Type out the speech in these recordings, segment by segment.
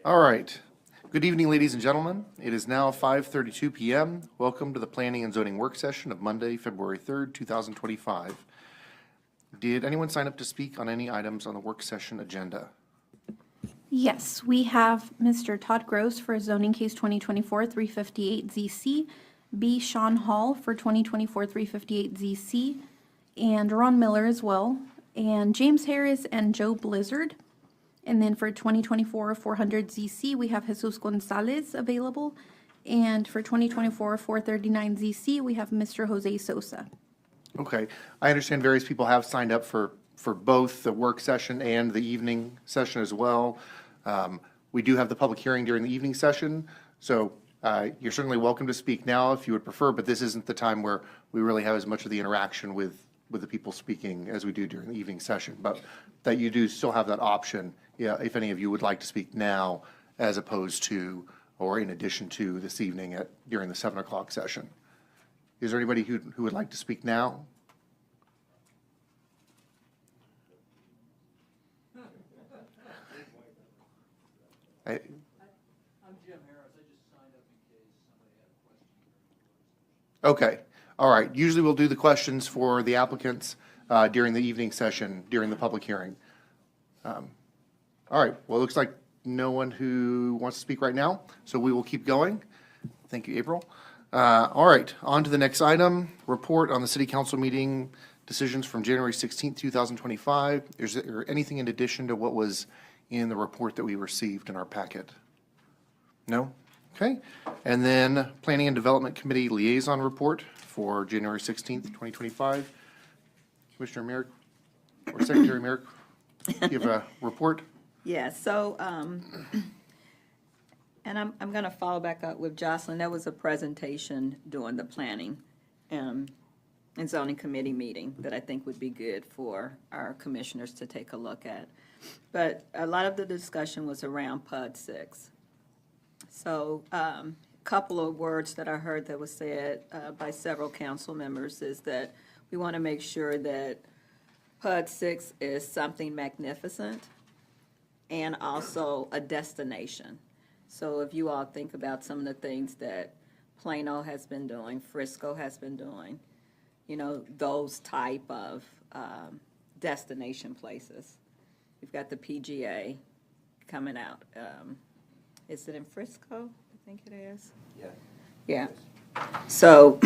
All right. Good evening, ladies and gentlemen. It is now 5:32 p.m. Welcome to the Planning and Zoning Work Session of Monday, February 3rd, 2025. Did anyone sign up to speak on any items on the work session agenda? Yes, we have Mr. Todd Gross for zoning case 2024-358 ZC, B. Sean Hall for 2024-358 ZC, and Ron Miller as well, and James Harris and Joe Blizzard. And then for 2024-400 ZC, we have Jesus Gonzalez available, and for 2024-439 ZC, we have Mr. Jose Sosa. Okay. I understand various people have signed up for both the work session and the evening session as well. We do have the public hearing during the evening session, so you're certainly welcome to speak now if you would prefer, but this isn't the time where we really have as much of the interaction with the people speaking as we do during the evening session, but that you do still have that option, yeah, if any of you would like to speak now as opposed to or in addition to this evening during the 7 o'clock session. Is there anybody who would like to speak now? I'm Jim Harris. I just signed up in case somebody had a question. Okay, all right. Usually we'll do the questions for the applicants during the evening session, during the public hearing. All right, well, it looks like no one who wants to speak right now, so we will keep going. Thank you, April. All right, on to the next item, report on the city council meeting decisions from January 16th, 2025. Is there anything in addition to what was in the report that we received in our packet? No? Okay. And then Planning and Development Committee Liaison Report for January 16th, 2025. Commissioner Merrick or Secretary Merrick, give a report. Yeah, so, and I'm going to follow back up with Jocelyn. There was a presentation during the Planning and Zoning Committee meeting that I think would be good for our commissioners to take a look at. But a lot of the discussion was around PUD 6. So a couple of words that I heard that was said by several council members is that we want to make sure that PUD 6 is something magnificent and also a destination. So if you all think about some of the things that Plano has been doing, Frisco has been doing, you know, those type of destination places. We've got the PGA coming out. Is it in Frisco? I think it is. Yeah. Yeah. So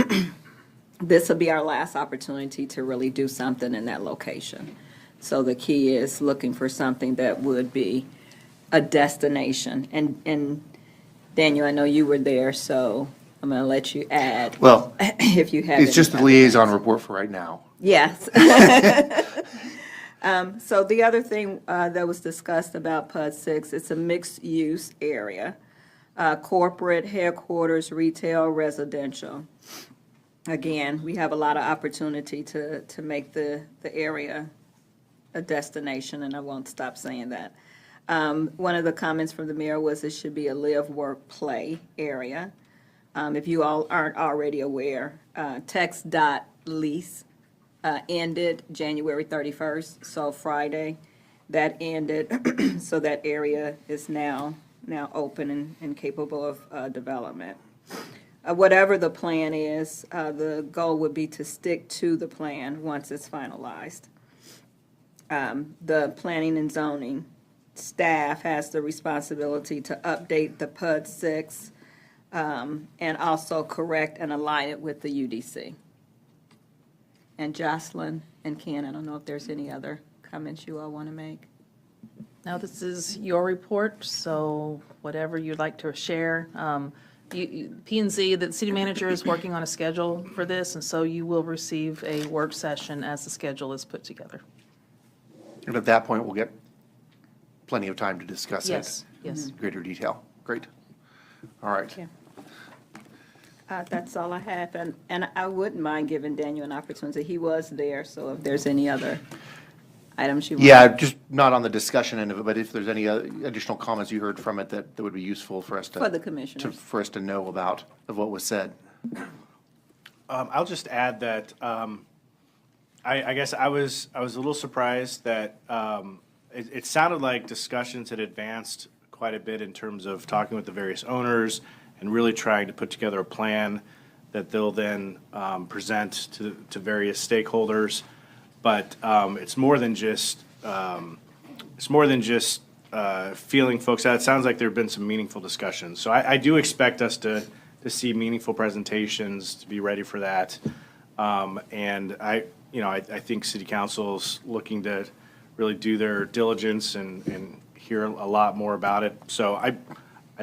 this will be our last opportunity to really do something in that location. So the key is looking for something that would be a destination. And Daniel, I know you were there, so I'm going to let you add. Well, if you have it's just the liaison report for right now. Yes. So the other thing that was discussed about PUD 6, it's a mixed-use area, corporate, headquarters, retail, residential. Again, we have a lot of opportunity to make the area a destination, and I won't stop saying that. One of the comments from the mayor was it should be a live, work, play area. If you all aren't already aware, text.lease ended January 31st, so Friday. That ended, so that area is now open and capable of development. Whatever the plan is, the goal would be to stick to the plan once it's finalized. The planning and zoning staff has the responsibility to update the PUD 6 and also correct and align it with the UDC. And Jocelyn and Ken, I don't know if there's any other comments you all want to make. Now, this is your report, so whatever you'd like to share. P&Z, the city manager is working on a schedule for this, and so you will receive a work session as the schedule is put together. And at that point, we'll get plenty of time to discuss Yes, it yes. in greater detail. Great. All right. Okay. That's all I have, and I wouldn't mind giving Daniel an opportunity. He was there, so if there's any other items you want. Yeah, just not on the discussion end of it, but if there's any additional comments you heard from it that would be useful for us to. For the commissioners. For us to know about of what was said. I'll just add that I guess I was a little surprised that it sounded like discussions had advanced quite a bit in terms of talking with the various owners and really trying to put together a plan that they'll then present to various stakeholders. But it's more than just feeling folks out. It sounds like there have been some meaningful discussions. So I do expect us to see meaningful presentations, to be ready for that. And I think City Council's looking to really do their diligence and hear a lot more about it. So I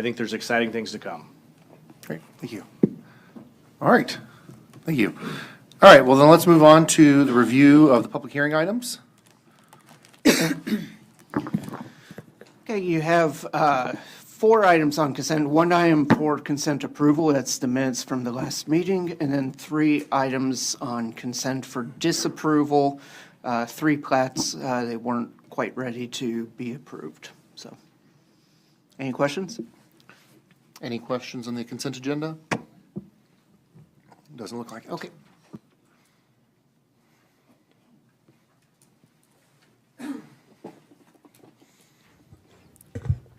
think there's exciting things to come. Great, thank you. All right, thank you. All right, well then let's move on to the review of the public hearing items. Okay, you have 4 items on consent. 1 item for consent approval, that's the minutes from the last meeting, and then 3 items on consent for disapproval. 3 plats, they weren't quite ready to be approved. So, any questions? Any questions on the consent agenda? Doesn't look like it. Okay.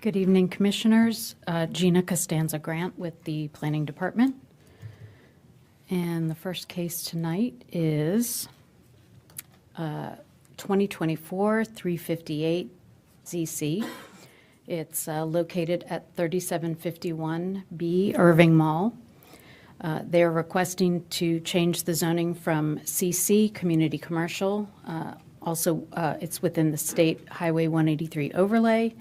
Good evening, Commissioners. Gina Costanza Grant with the Planning Department. And the first case tonight is 2024-358 ZC. It's located at 3751B Irving Mall. They're requesting to change the zoning from CC, Community Commercial. Also, it's within the State Highway 183 overlay,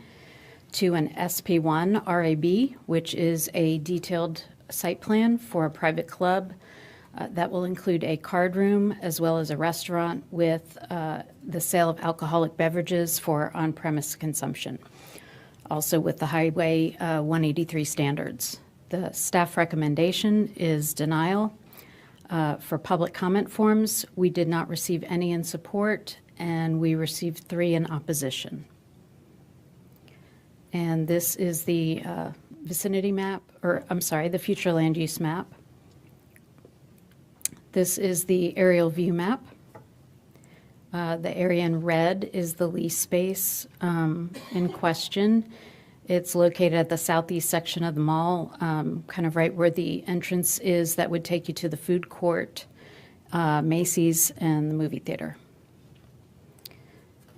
to an SP1 RAB, which is a detailed site plan for a private club that will include a card room as well as a restaurant with the sale of alcoholic beverages for on-premise consumption, also with the Highway 183 standards. The staff recommendation is denial. For public comment forms, we did not receive any in support, and we received 3 in opposition. And this is the vicinity map, or I'm sorry, the future land use map. This is the aerial view map. The area in red is the lease space in question. It's located at the southeast section of the mall, kind of right where the entrance is that would take you to the food court, Macy's, and the movie theater.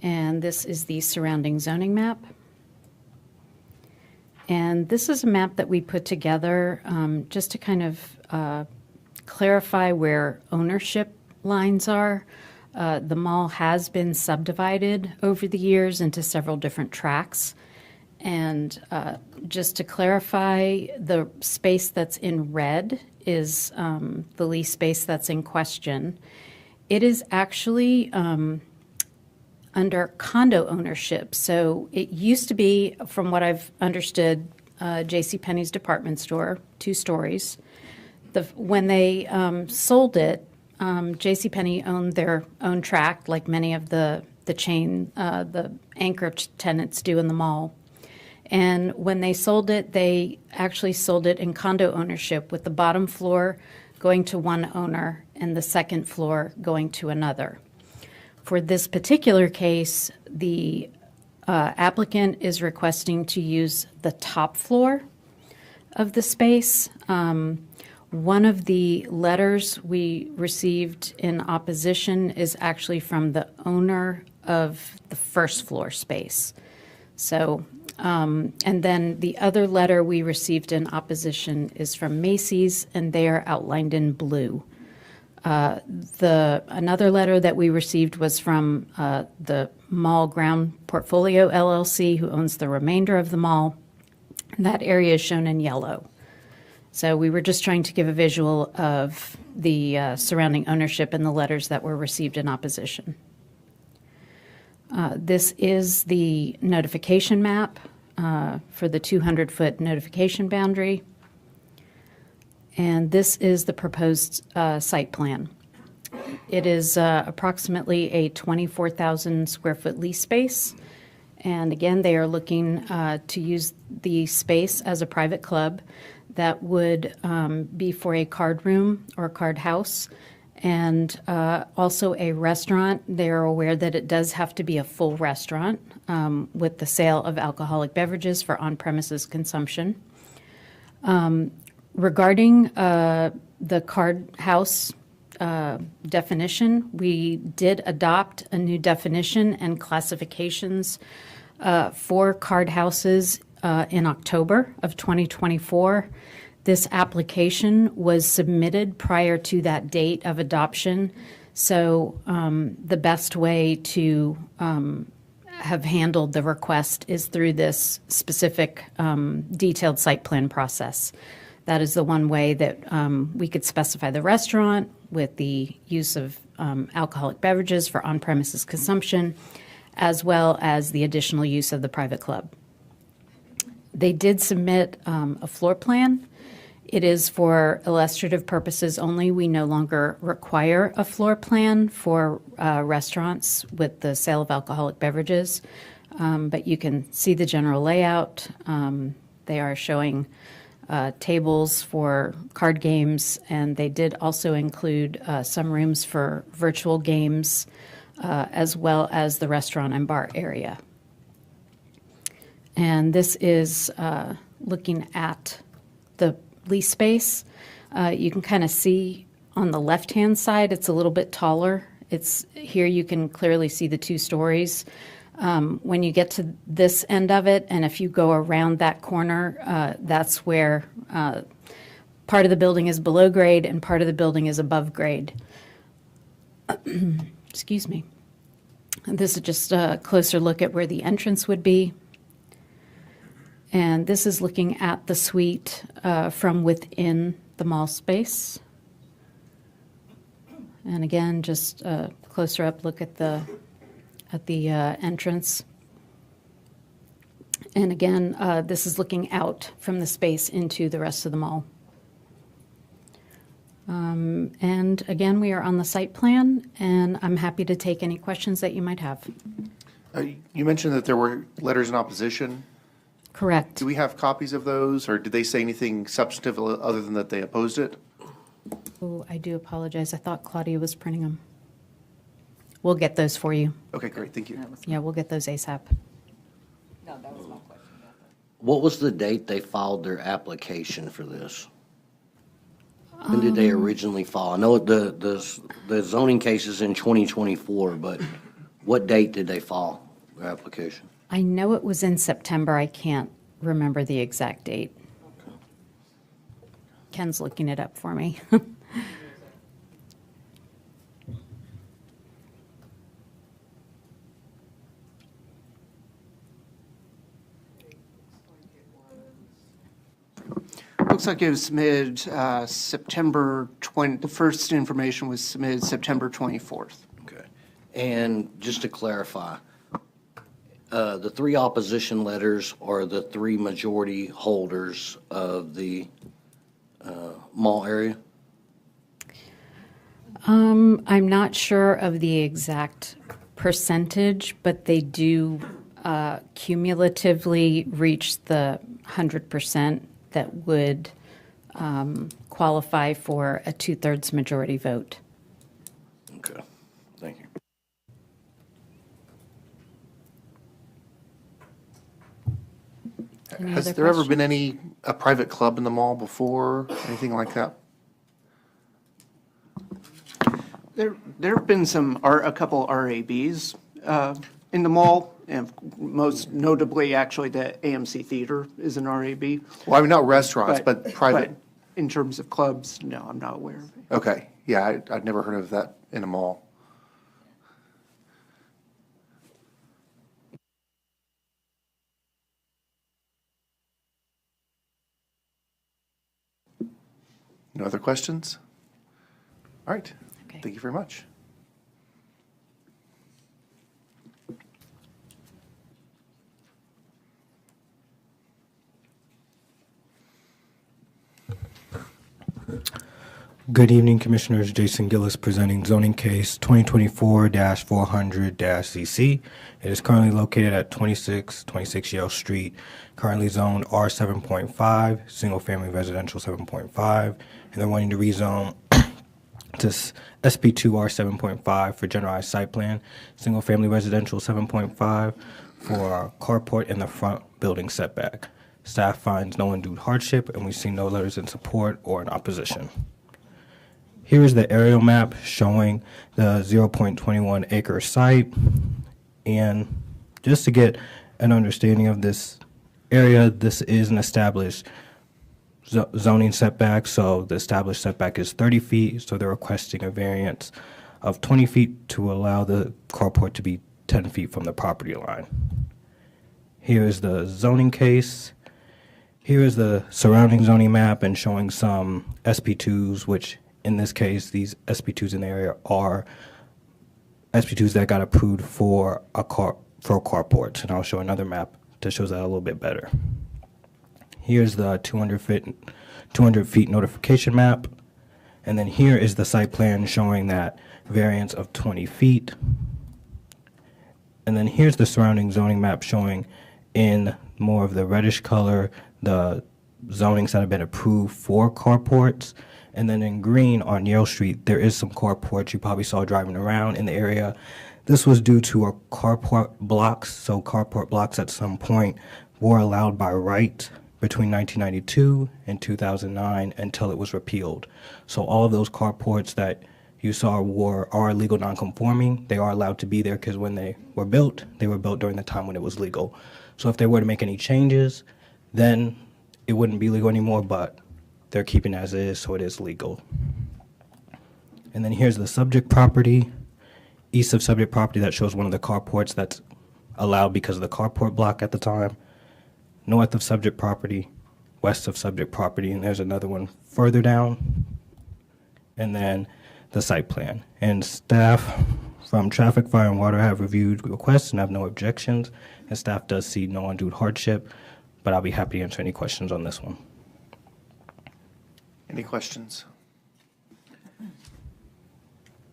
And this is the surrounding zoning map. And this is a map that we put together just to kind of clarify where ownership lines are. The mall has been subdivided over the years into several different tracts. And just to clarify, the space that's in red is the lease space that's in question. It is actually under condo ownership. So it used to be, from what I've understood, JCPenney's department store, 2 stories. When they sold it, JCPenney owned their own tract, like many of the chain, the anchor tenants do in the mall. And when they sold it, they actually sold it in condo ownership, with the bottom floor going to one owner and the second floor going to another. For this particular case, the applicant is requesting to use the top floor of the space. One of the letters we received in opposition is actually from the owner of the first floor space. So, and then the other letter we received in opposition is from Macy's, and they are outlined in blue. Another letter that we received was from the Mall Ground Portfolio LLC, who owns the remainder of the mall. That area is shown in yellow. So we were just trying to give a visual of the surrounding ownership and the letters that were received in opposition. This is the notification map for the 200-foot notification boundary. And this is the proposed site plan. It is approximately a 24,000 square foot lease space. And again, they are looking to use the space as a private club that would be for a card room or a card house, and also a restaurant. They're aware that it does have to be a full restaurant with the sale of alcoholic beverages for on-premises consumption. Regarding the card house definition, we did adopt a new definition and classifications for card houses in October of 2024. This application was submitted prior to that date of adoption, so the best way to have handled the request is through this specific detailed site plan process. That is the one way that we could specify the restaurant with the use of alcoholic beverages for on-premises consumption, as well as the additional use of the private club. They did submit a floor plan. It is for illustrative purposes only. We no longer require a floor plan for restaurants with the sale of alcoholic beverages, but you can see the general layout. They are showing tables for card games, and they did also include some rooms for virtual games, as well as the restaurant and bar area. And this is looking at the lease space. You can kind of see on the left-hand side, it's a little bit taller. It's here you can clearly see the 2 stories. When you get to this end of it, and if you go around that corner, that's where part of the building is below grade and part of the building is above grade. Excuse me. And this is just a closer look at where the entrance would be. And this is looking at the suite from within the mall space. And again, just a closer up look at the entrance. And again, this is looking out from the space into the rest of the mall. And again, we are on the site plan, and I'm happy to take any questions that you might have. You mentioned that there were letters in opposition. Correct. Do we have copies of those, or did they say anything substantive other than that they opposed it? Oh, I do apologize. I thought Claudia was printing them. We'll get those for you. Okay, great, thank you. Yeah, we'll get those ASAP. No, that was my question. What was the date they filed their application for this? When did they originally file? I know the zoning case is in 2024, but what date did they file their application? I know it was in September. I can't remember the exact date. Ken's looking it up for me. Looks like it was submitted September 20, the first information was submitted September 24th. Okay. And just to clarify, the 3 opposition letters are the 3 majority holders of the mall area? I'm not sure of the exact percentage, but they do cumulatively reach the 100% that would qualify for a 2/3 majority vote. Okay, thank you. Any Has other there ever questions? been a private club in the mall before, anything like that? There have been a couple RABs in the mall, and most notably, actually, the AMC Theater is an RAB. Well, I mean, not restaurants, but private. But in terms of clubs, no, I'm not aware of it. Okay, yeah, I'd never heard of that in a mall. No other questions? All right, Okay. thank you very much. Good evening, Commissioners. Jason Gillis presenting zoning case 2024-400-ZC. It is currently located at 2626 Yale Street, currently zoned R7.5, single-family residential 7.5, and they're wanting to rezone This SP2R 7.5 for generalized site plan, single-family residential 7.5 for carport in the front building setback. Staff finds no undue hardship, and we see no letters in support or in opposition. Here is the aerial map showing the 0.21 acre site. And just to get an understanding of this area, this is an established zoning setback. So the established setback is 30 feet. So they're requesting a variance of 20 feet to allow the carport to be 10 feet from the property line. Here is the zoning case. Here is the surrounding zoning map and showing some SP2s, which in this case, these SP2s in the area are SP2s that got approved for carports. And I'll show another map that shows that a little bit better. Here's the 200 feet notification map. And then here is the site plan showing that variance of 20 feet. And then here's the surrounding zoning map showing in more of the reddish color the zonings that have been approved for carports. And then in green on Yale Street, there is some carports you probably saw driving around in the area. This was due to a carport blocks. So carport blocks at some point were allowed by right between 1992 and 2009 until it was repealed. So all of those carports that you saw are legal non-conforming. They are allowed to be there because when they were built during the time when it was legal. So if they were to make any changes, then it wouldn't be legal anymore, but they're keeping as is, so it is legal. And then here's the subject property. East of subject property, that shows one of the carports that's allowed because of the carport block at the time. North of subject property, west of subject property, and there's another one further down. And then the site plan. And staff from Traffic, Fire, and Water have reviewed requests and have no objections. And staff does see no undue hardship, but I'll be happy to answer any questions on this one. Any questions?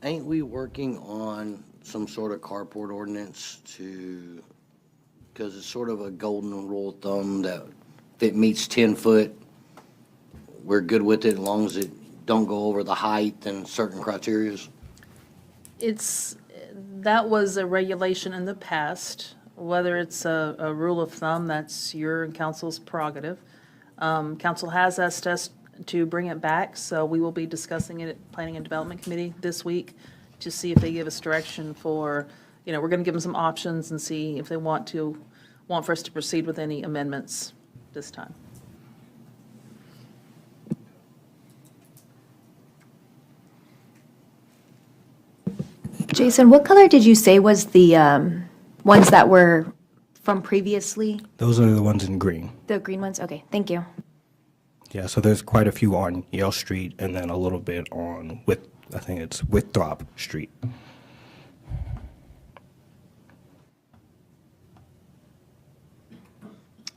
Ain't we working on some sort of carport ordinance because it's sort of a golden rule of thumb that if it meets 10 foot, we're good with it as long as it don't go over the height and certain criterias? That was a regulation in the past. Whether it's a rule of thumb, that's your and council's prerogative. Council has asked us to bring it back, so we will be discussing it at Planning and Development Committee this week to see if they give us direction for, we're going to give them some options and see if they want for us to proceed with any amendments this time. Jason, what color did you say was the ones that were from previously? Those are the ones in green. The green ones? Okay, thank you. Yeah, so there's quite a few on Yale Street and then a little bit on Withrop Street.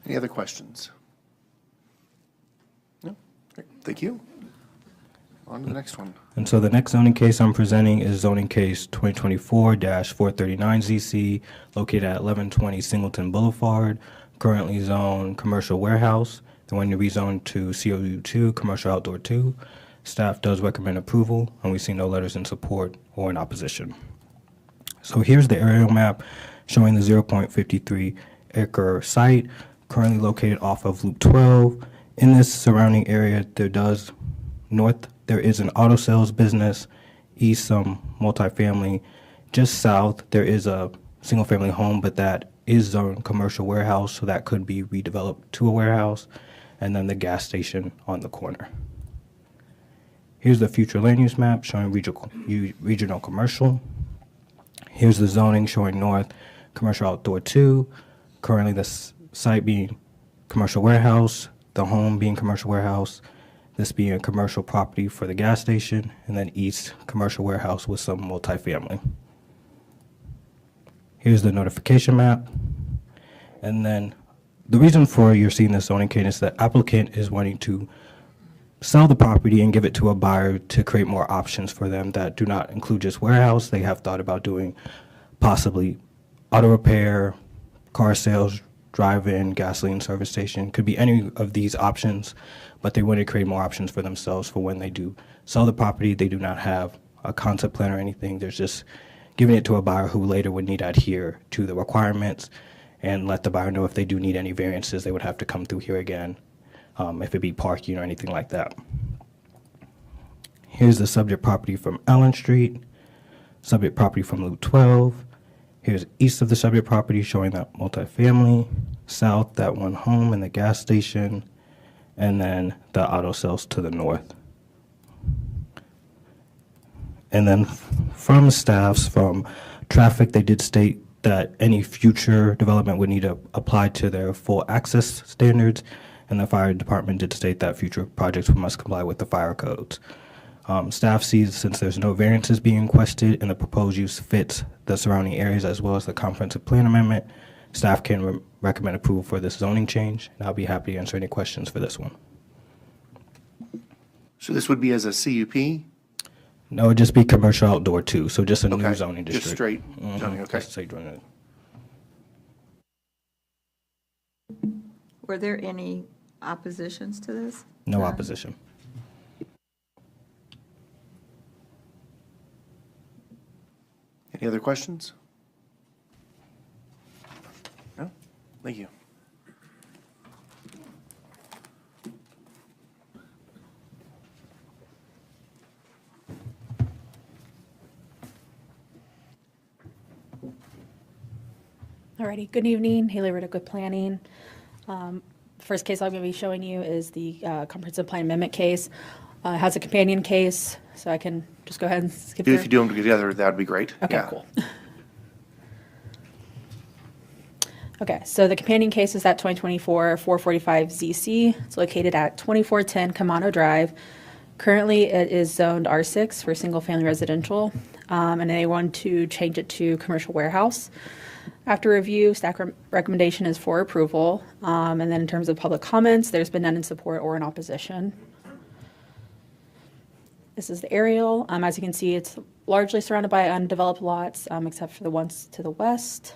Any other questions? No? Great. Thank you. On to the next one. And so the next zoning case I'm presenting is zoning case 2024-439ZC, located at 1120 Singleton Boulevard, currently zoned commercial warehouse. They want to rezone to COU2, commercial outdoor 2. Staff does recommend approval, and we see no letters in support or in opposition. So here's the aerial map showing the 0.53 acre site, currently located off of Loop 12. In this surrounding area, there is an auto sales business, east some multifamily. Just south, there is a single-family home, but that is zoned commercial warehouse, so that could be redeveloped to a warehouse, and then the gas station on the corner. Here's the future land use map showing regional commercial. Here's the zoning showing north commercial outdoor 2, currently the site being commercial warehouse, the home being commercial warehouse, this being a commercial property for the gas station, and then east commercial warehouse with some multifamily. Here's the notification map. And then the reason for you're seeing this zoning case is that applicant is wanting to sell the property and give it to a buyer to create more options for them that do not include just warehouse. They have thought about doing possibly auto repair, car sales, drive-in, gasoline service station. Could be any of these options, but they want to create more options for themselves for when they do sell the property. They do not have a concept plan or anything. There's just giving it to a buyer who later would need to adhere to the requirements and let the buyer know if they do need any variances, they would have to come through here again, if it be parking or anything like that. Here's the subject property from Allen Street, subject property from Loop 12. Here's east of the subject property showing that multifamily, south that one home and the gas station, and then the auto sales to the north. And then from traffic, they did state that any future development would need to apply to their full access standards, and the fire department did state that future projects must comply with the fire codes. Staff sees, since there's no variances being requested and the proposed use fits the surrounding areas as well as the comprehensive plan amendment, staff can recommend approval for this zoning change, and I'll be happy to answer any questions for this one. So this would be as a CUP? No, it'd just be commercial outdoor too, so just a Okay, new zoning district. just straight zoning, okay. Just straight zoning. Were there any oppositions to this? No opposition. Any other questions? No? Thank you. Alrighty, good evening, Haley Riddick with Planning. First case I'm going to be showing you is the comprehensive plan amendment case. It has a companion case, so I can just go ahead and skip through. If you do them together, that'd be great. Okay, Yeah. cool. Okay, so the companion case is at 2024 445 ZC. It's located at 2410 Camano Drive. Currently, it is zoned R6 for single-family residential, and they want to change it to commercial warehouse. After review, staff recommendation is for approval. And then in terms of public comments, there's been none in support or in opposition. This is the aerial. As you can see, it's largely surrounded by undeveloped lots, except for the ones to the west.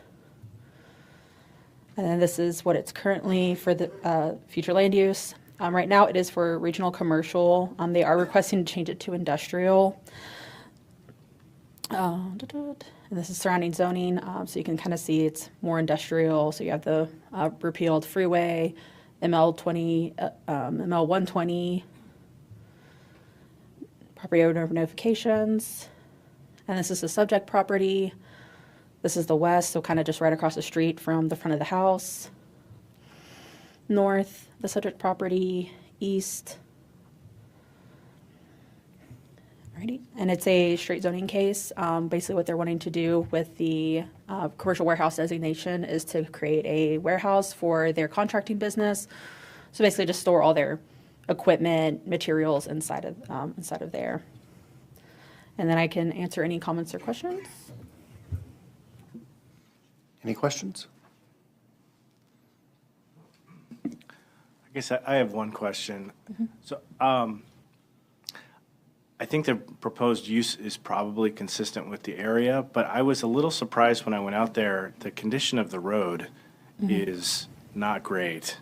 And then this is what it's currently for the future land use. Right now, it is for regional commercial. They are requesting to change it to industrial. And this is surrounding zoning, so you can kind of see it's more industrial. So you have the repealed freeway, ML 120, property owner notifications. And this is the subject property. This is the west, so kind of just right across the street from the front of the house. North, the subject property, east. Alrighty. And it's a straight zoning case. Basically what they're wanting to do with the commercial warehouse designation is to create a warehouse for their contracting business. So basically just store all their equipment, materials inside of there. And then I can answer any comments or questions. Any questions? I guess I have one question. So, I think the proposed use is probably consistent with the area, but I was a little surprised when I went out there. The condition of the road is not great.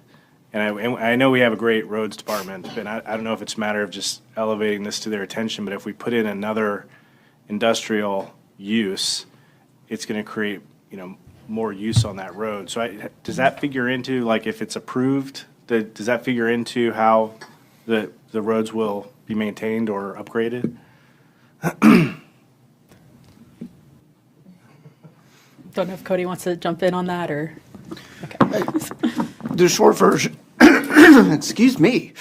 And I know we have a great roads department, and I don't know if it's a matter of just elevating this to their attention, but if we put in another industrial use, it's going to create, more use on that road. So does that figure into, like, if it's approved, does that figure into how the roads will be maintained or upgraded? Don't know if Cody wants to jump in on that or, okay. The short version, excuse me.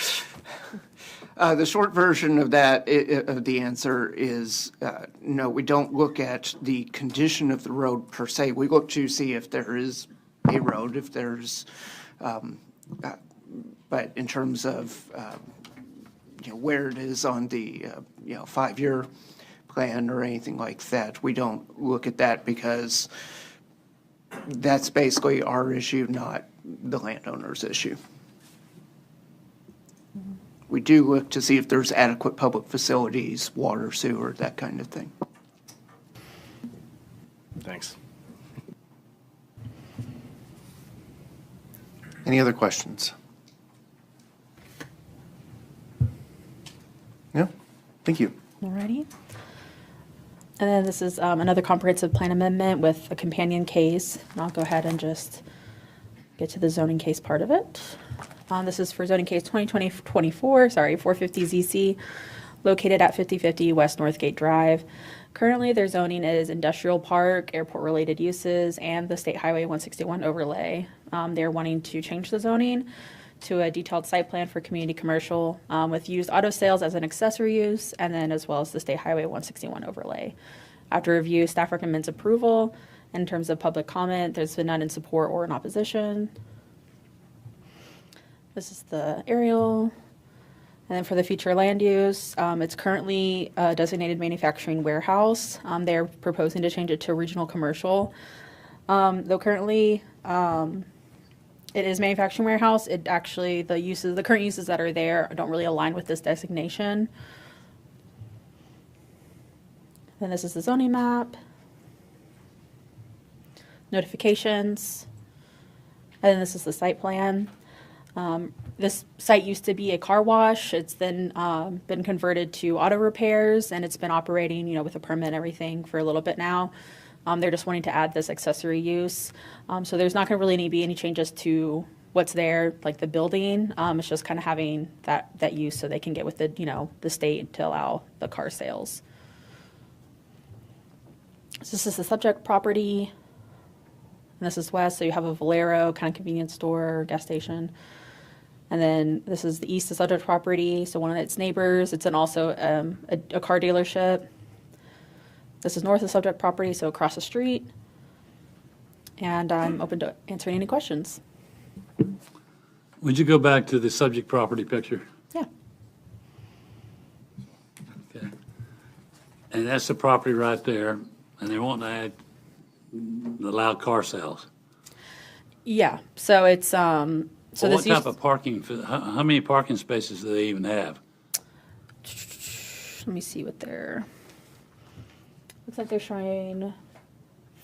The short version of that, of the answer is, no, we don't look at the condition of the road per se. We look to see if there is a road, if there's, but in terms of, where it is on the, 5-year plan or anything like that, we don't look at that because that's basically our issue, not the landowner's issue. We do look to see if there's adequate public facilities, water, sewer, that kind of thing. Thanks. Any other questions? Yeah, thank you. Alrighty. And then this is another comprehensive plan amendment with a companion case. And I'll go ahead and just get to the zoning case part of it. This is for zoning case 2024, 450 ZC, located at 5050 West Northgate Drive. Currently, their zoning is industrial park, airport-related uses, and the State Highway 161 overlay. They're wanting to change the zoning to a detailed site plan for community commercial with used auto sales as an accessory use, and then as well as the State Highway 161 overlay. After review, staff recommends approval. In terms of public comment, there's been none in support or in opposition. This is the aerial. And then for the future land use, it's currently a designated manufacturing warehouse. They're proposing to change it to regional commercial. Though currently it is manufacturing warehouse, it actually, the current uses that are there don't really align with this designation. Then this is the zoning map. Notifications. And then this is the site plan. This site used to be a car wash. It's then been converted to auto repairs, and it's been operating, with a permit and everything for a little bit now. They're just wanting to add this accessory use. So there's not going to really need to be any changes to what's there, like the building. It's just kind of having that use so they can get with the state to allow the car sales. So this is the subject property. And this is west, so you have a Valero kind of convenience store, gas station. And then this is the east of subject property, so one of its neighbors. It's also a car dealership. This is north of subject property, so across the street. And I'm open to answering any questions. Would you go back to the subject property picture? Yeah. Okay. And that's the property right there, and they want to add allow car sales. Yeah, so it's So what type of parking, how many parking spaces do they even have? Let me see what they're, looks like they're showing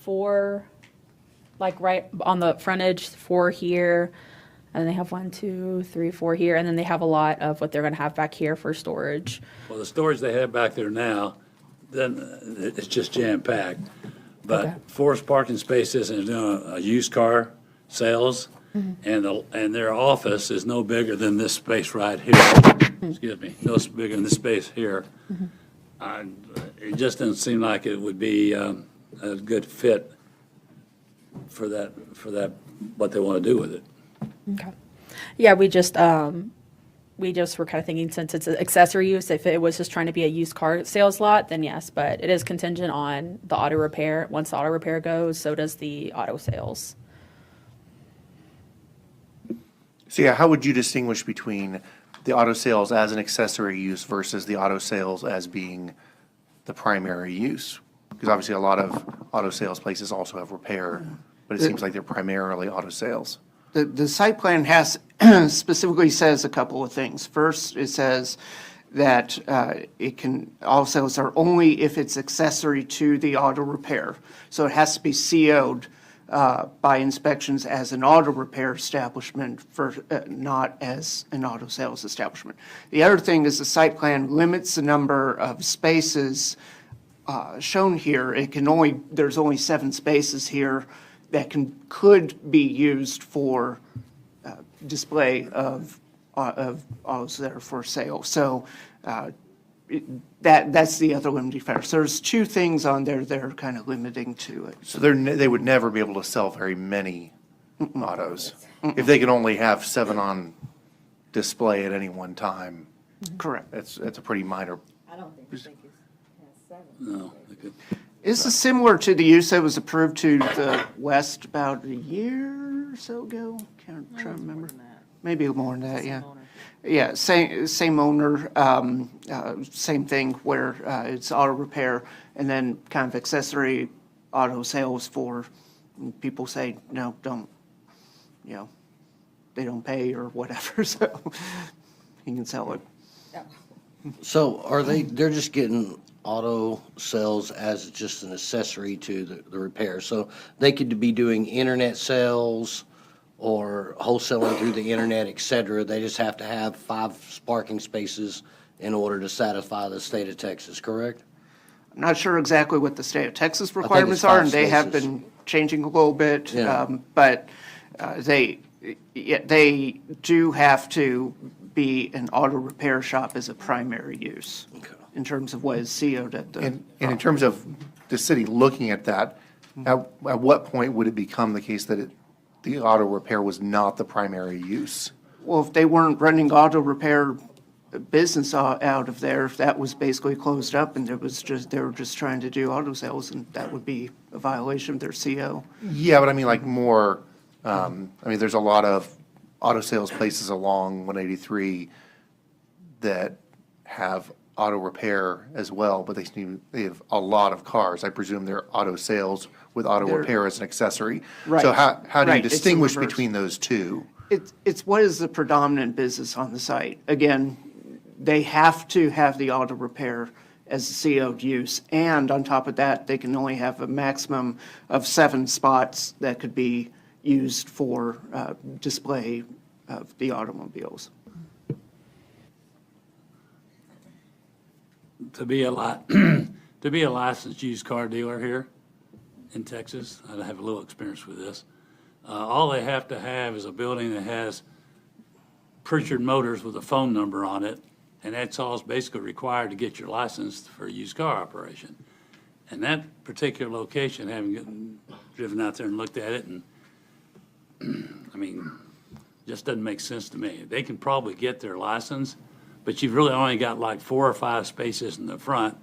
4, like right on the frontage, 4 here, and then they have 1, 2, 3, 4 here, and then they have a lot of what they're going to have back here for storage. Well, the storage they have back there now, then it's just jam-packed. But Okay. Forest Parking Spaces is doing a used car sales, and their office is no bigger than this space right here. Excuse me, no bigger than this space here. It just doesn't seem like it would be a good fit for that, what they want to do with it. Okay. Yeah, we just were kind of thinking, since it's an accessory use, if it was just trying to be a used car sales lot, then yes, but it is contingent on the auto repair. Once the auto repair goes, so does the auto sales. So yeah, how would you distinguish between the auto sales as an accessory use versus the auto sales as being the primary use? Because obviously a lot of auto sales places also have repair, but it seems like they're primarily auto sales. The site plan has, specifically says a couple of things. First, it says that auto sales are only if it's accessory to the auto repair. So it has to be CO'd by inspections as an auto repair establishment not as an auto sales establishment. The other thing is the site plan limits the number of spaces shown here. There's only 7 spaces here that could be used for display of autos that are for sale. So that's the other limiting factor. So there's 2 things on there that are kind of limiting to it. So they would never be able to sell very many autos if they could only have 7 on display at any one time. Correct. It's a pretty minor. I don't think it's 7. No, they could. This is similar to the use that was approved to the west about a year or so ago. Can't try to remember. Maybe more than that, yeah. Yeah, same owner, same thing where it's auto repair and then kind of accessory auto sales for people say, no, don't, they don't pay or whatever, so you can sell it. So they're just getting auto sales as just an accessory to the repair. So they could be doing internet sales or wholesaling through the internet, et cetera. They just have to have 5 parking spaces in order to satisfy the state of Texas, correct? I'm not sure exactly what the state of Texas it's requirements are, 5 and they have spaces. been changing a little bit. Yeah. But they do have to be an auto repair shop as a primary use in terms of what is CO'd at the. And in terms of the city looking at that, at what point would it become the case that the auto repair was not the primary use? Well, if they weren't running auto repair business out of there, if that was basically closed up and they were just trying to do auto sales, and that would be a violation of their CO. Yeah, but I mean, like more, there's a lot of auto sales places along 183 that have auto repair as well, but they have a lot of cars. I presume they're auto sales with auto They're- repair as an accessory. Right. So how do you Right, it's the distinguish reverse. between those two? It's what is the predominant business on the site. Again, they have to have the auto repair as a CO'd use, and on top of that, they can only have a maximum of 7 spots that could be used for display of the automobiles. To be a licensed used car dealer here in Texas, I have a little experience with this. All they have to have is a building that has Pritchard Motors with a phone number on it, and that's all it's basically required to get your license for a used car operation. And that particular location, having driven out there and looked at it, and just doesn't make sense to me. They can probably get their license, but you've really only got like 4 or 5 spaces in the front.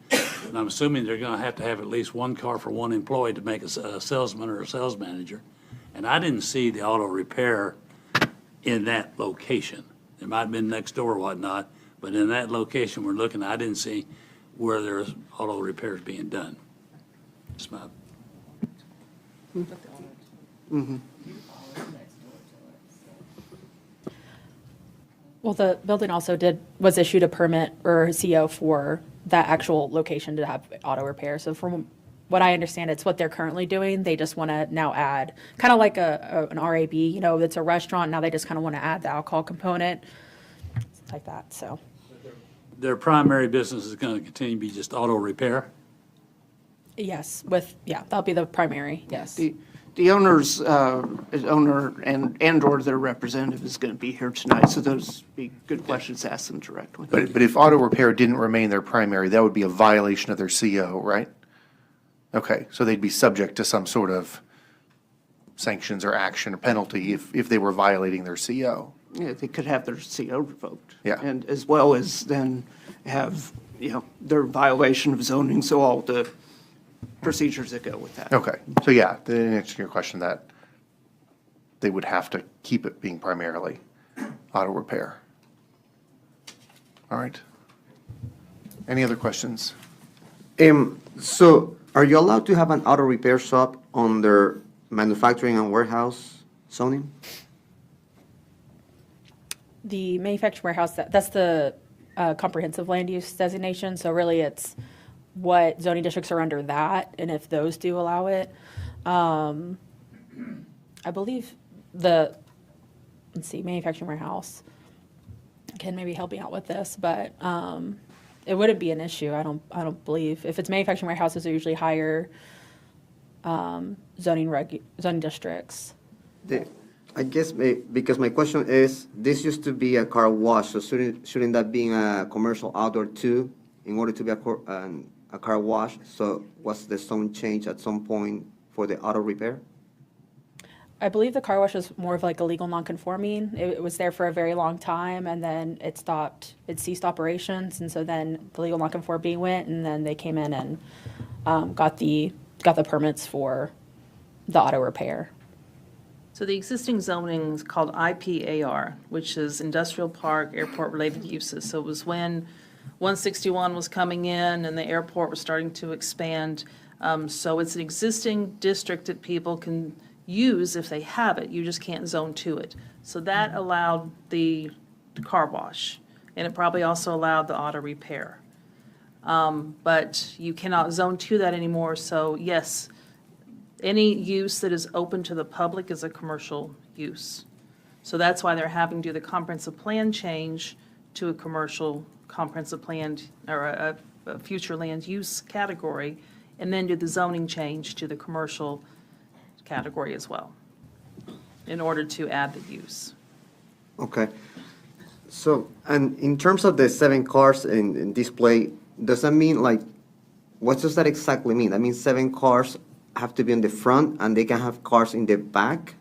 And I'm assuming they're gonna have to have at least 1 car for 1 employee to make a salesman or a sales manager. And I didn't see the auto repair in that location. It might have been next door or whatnot, but in that location we're looking, I didn't see where there's auto repairs being done. Just my Well, the building also was issued a permit or a CO for that actual location to have auto repair. So from what I understand, it's what they're currently doing. They just want to now add, kind of like an RAB, it's a restaurant. Now they just kind of want to add the alcohol component, like that, so. Their primary business is gonna continue to be just auto repair? Yes, that'll be the primary, yes. The owner and/or their representative is going to be here tonight, so those would be good questions to ask them directly. But if auto repair didn't remain their primary, that would be a violation of their CO, right? Okay, so they'd be subject to some sort of sanctions or action or penalty if they were violating their CO. Yeah, they could have their CO revoked. Yeah. And as well as then have, their violation of zoning, so all the procedures that go with that. Okay, so yeah, the answer to your question that they would have to keep it being primarily auto repair. All right. Any other questions? So are you allowed to have an auto repair shop under manufacturing and warehouse zoning? The manufacturing warehouse, that's the comprehensive land use designation, so really it's what zoning districts are under that, and if those do allow it. I believe manufacturing warehouse can maybe help me out with this, but it wouldn't be an issue, I don't believe. If it's manufacturing warehouses, they're usually higher zoning districts. I guess because my question is, this used to be a car wash, so shouldn't that be a commercial outdoor too, in order to be a car wash? So was the zone change at some point for the auto repair? I believe the car wash was more of like a legal non-conforming. It was there for a very long time, and then it ceased operations, and so then the legal non-conforming went, and then they came in and got the permits for the auto repair. So the existing zoning is called IPAR, which is Industrial Park Airport-related uses. So it was when 161 was coming in and the airport was starting to expand. So it's an existing district that people can use if they have it. You just can't zone to it. So that allowed the car wash, and it probably also allowed the auto repair. But you cannot zone to that anymore. So yes, any use that is open to the public is a commercial use. use. So that's why they're having to do the comprehensive plan change to a commercial comprehensive plan or a future land use category, and then do the zoning change to the commercial category as well, in order to add the use. Okay. So, and in terms of the 7 cars in display, does that mean like, what does that exactly mean? That means 7 cars have to be in the front and they can have cars in the back?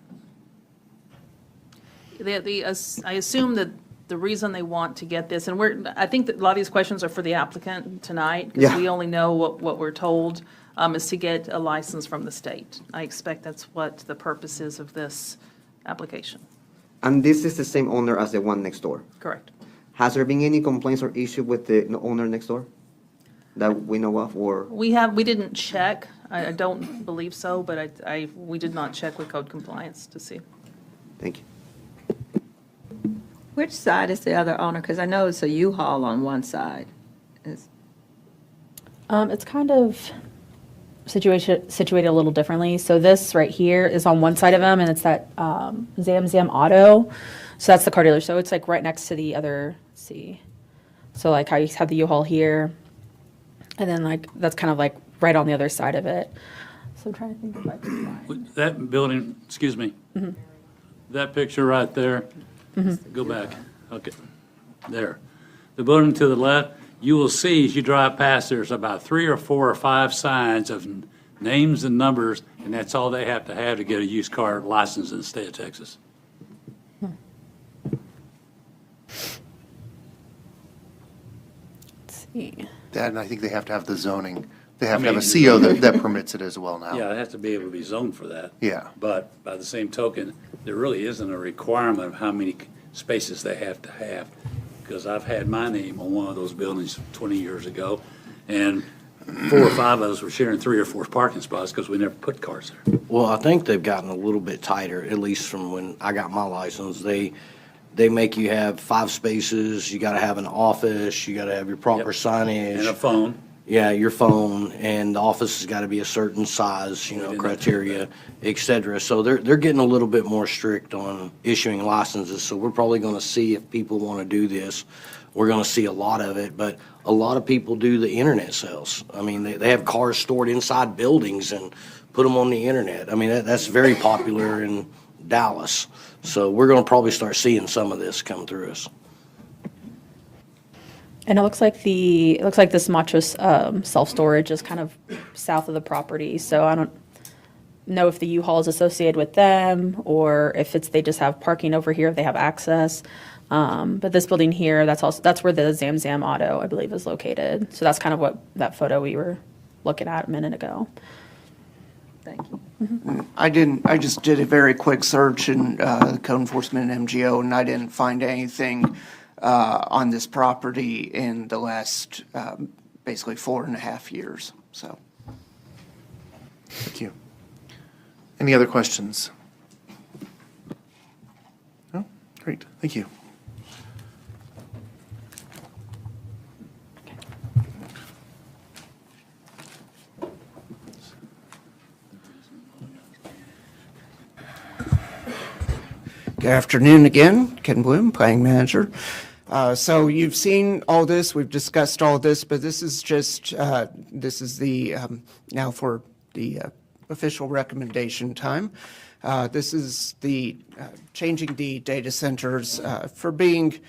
I assume that the reason they want to get this, and I think that a lot of these questions are for the applicant tonight, because Yeah. we only know what we're told, is to get a license from the state. I expect that's what the purpose is of this application. And this is the same owner as the one next door? Correct. Has there been any complaints or issue with the owner next door that we know of, or? We didn't check. I don't believe so, but we did not check with code compliance to see. Thank you. Which side is the other owner? Because I know it's a U-Haul on one side. It's kind of situated a little differently. So this right here is on one side of them, and it's that Zam Auto. So that's the car dealer. So it's like right next to the other, let's see. So like how you have the U-Haul here, and then like that's kind of like right on the other side of it. So I'm trying to think if I can find. That building, excuse me, that picture right there, go back, okay, there. The building to the left, you will see as you drive past, there's about 3 or 4 or 5 signs of names and numbers, and that's all they have to get a used car license in the state of Texas. Let's see. That, and I think they have to have the zoning. They have to have a CO that permits it as well now. Yeah, it has to be able to be zoned for that. Yeah. But by the same token, there really isn't a requirement of how many spaces they have to have. Because I've had my name on one of those buildings 20 years ago, and 4 or 5 of us were sharing 3 or 4 parking spots because we never put cars there. Well, I think they've gotten a little bit tighter, at least from when I got my license. They make you have 5 spaces, you gotta have an office, you gotta have your proper Yep. signage. And a phone. Yeah, your phone, and the office has got to be a certain size, criteria, et cetera. So they're getting a little bit more strict on issuing licenses. So we're probably going to see if people want to do this. We're going to see a lot of it, but a lot of people do the internet sales. I mean, they have cars stored inside buildings and put them on the internet. I mean, that's very popular in Dallas. So we're going to probably start seeing some of this come through us. And it looks like this mattress self-storage is kind of south of the property. So I don't know if the U-Haul is associated with them or if they just have parking over here if they have access. But this building here, that's where the Zam Auto, I believe, is located. So that's kind of what that photo we were looking at a minute ago. Thank you. I just did a very quick search in code enforcement and MGO, and I didn't find anything on this property in the last basically 4.5 years. So, Thank you. Any other questions? No? Great, thank you. good afternoon again, Ken Bloom, planning manager. So you've seen all this, we've discussed all this, but this is just, this is the, now for the official recommendation time. This is the changing the data centers for being